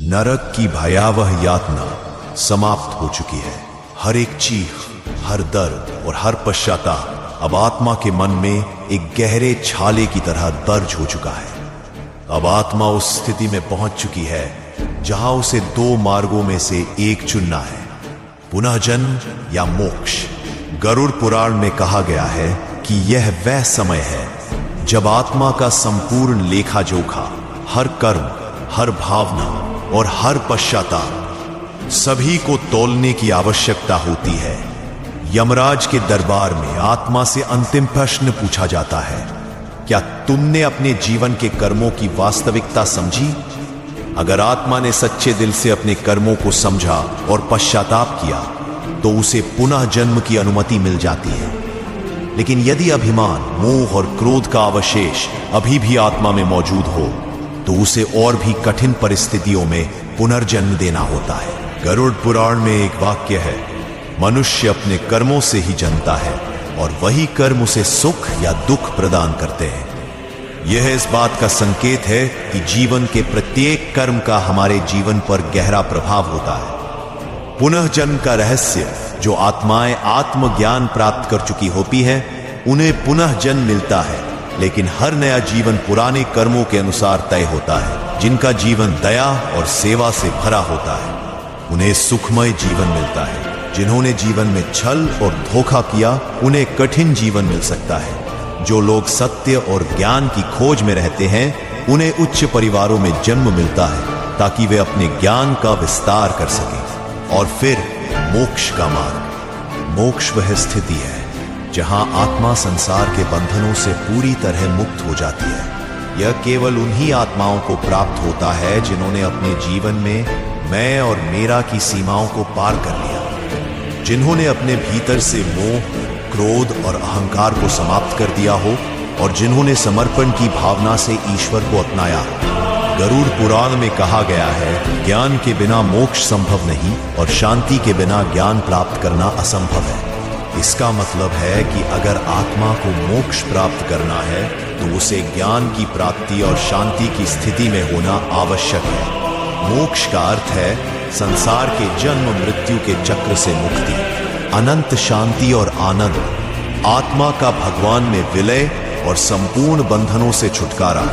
नरक की भयावह यातना समाप्त हो चुकी है। हर एक चीख, हर दर्द और हर पश्चाताप अब आत्मा के मन में एक गहरे छाले की तरह दर्ज हो चुका है। अब आत्मा उस स्थिति में पहुंच चुकी है जहां उसे दो मार्गों में से एक चुनना है, पुनः जन्म या मोक्ष। गरुड़ पुराण में कहा गया है कि यह वह समय है जब आत्मा का संपूर्ण लेखा जोखा, हर कर्म, हर भावना और हर पश्चाताप सभी को तौलने की आवश्यकता होती है। यमराज के दरबार में आत्मा से अंतिम प्रश्न पूछा जाता है, क्या तुमने अपने जीवन के कर्मों की वास्तविकता समझी? अगर आत्मा ने सच्चे दिल से अपने कर्मों को समझा और पश्चाताप किया तो उसे पुनः जन्म की अनुमति मिल जाती है। लेकिन यदि अभिमान, मोह और क्रोध का अवशेष अभी भी आत्मा में मौजूद हो तो उसे और भी कठिन परिस्थितियों में पुनर्जन्म देना होता है। गरुड़ पुराण में एक वाक्य है, मनुष्य अपने कर्मों से ही जन्मता है और वही कर्म उसे सुख या दुख प्रदान करते हैं। यह इस बात का संकेत है कि जीवन के प्रत्येक कर्म का हमारे जीवन पर गहरा प्रभाव होता है। पुनः जन्म का रहस्य, जो आत्माएं आत्मज्ञान प्राप्त कर चुकी होती हैं, उन्हें पुनः जन्म मिलता है, लेकिन हर नया जीवन पुराने कर्मों के अनुसार तय होता है। जिनका जीवन दया और सेवा से भरा होता है उन्हें सुखमय जीवन मिलता है। जिन्होंने जीवन में छल और धोखा किया उन्हें कठिन जीवन मिल सकता है। जो लोग सत्य और ज्ञान की खोज में रहते हैं उन्हें उच्च परिवारों में जन्म मिलता है ताकि वे अपने ज्ञान का विस्तार कर सकें। और फिर मोक्ष का मार्ग। मोक्ष वह स्थिति है जहां आत्मा संसार के बंधनों से पूरी तरह मुक्त हो जाती है। यह केवल उन्हीं आत्माओं को प्राप्त होता है जिन्होंने अपने जीवन में मैं और मेरा की सीमाओं को पार कर लिया, जिन्होंने अपने भीतर से मोह, क्रोध और अहंकार को समाप्त कर दिया हो और जिन्होंने समर्पण की भावना से ईश्वर को अपनाया। गरुड़ पुराण में कहा गया है, ज्ञान के बिना मोक्ष संभव नहीं और शांति के बिना ज्ञान प्राप्त करना असंभव है। इसका मतलब है कि अगर आत्मा को मोक्ष प्राप्त करना है तो उसे ज्ञान की प्राप्ति और शांति की स्थिति में होना आवश्यक है। मोक्ष का अर्थ है संसार के जन्म मृत्यु के चक्र से मुक्ति, अनंत शांति और आनंद, आत्मा का भगवान में विलय और संपूर्ण बंधनों से छुटकारा।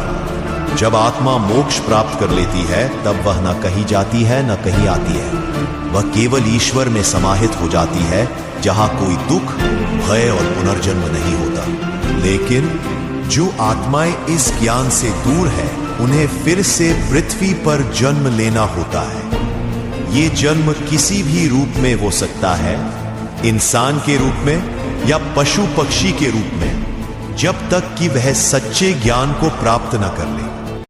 जब आत्मा मोक्ष प्राप्त कर लेती है तब वह न कहीं जाती है न कहीं आती है। वह केवल ईश्वर में समाहित हो जाती है जहां कोई दुख, भय और पुनर्जन्म नहीं होता। लेकिन जो आत्माएं इस ज्ञान से दूर है उन्हें फिर से पृथ्वी पर जन्म लेना होता है। ये जन्म किसी भी रूप में हो सकता है, इंसान के रूप में या पशु पक्षी के रूप में, जब तक कि वह सच्चे ज्ञान को प्राप्त न कर ले।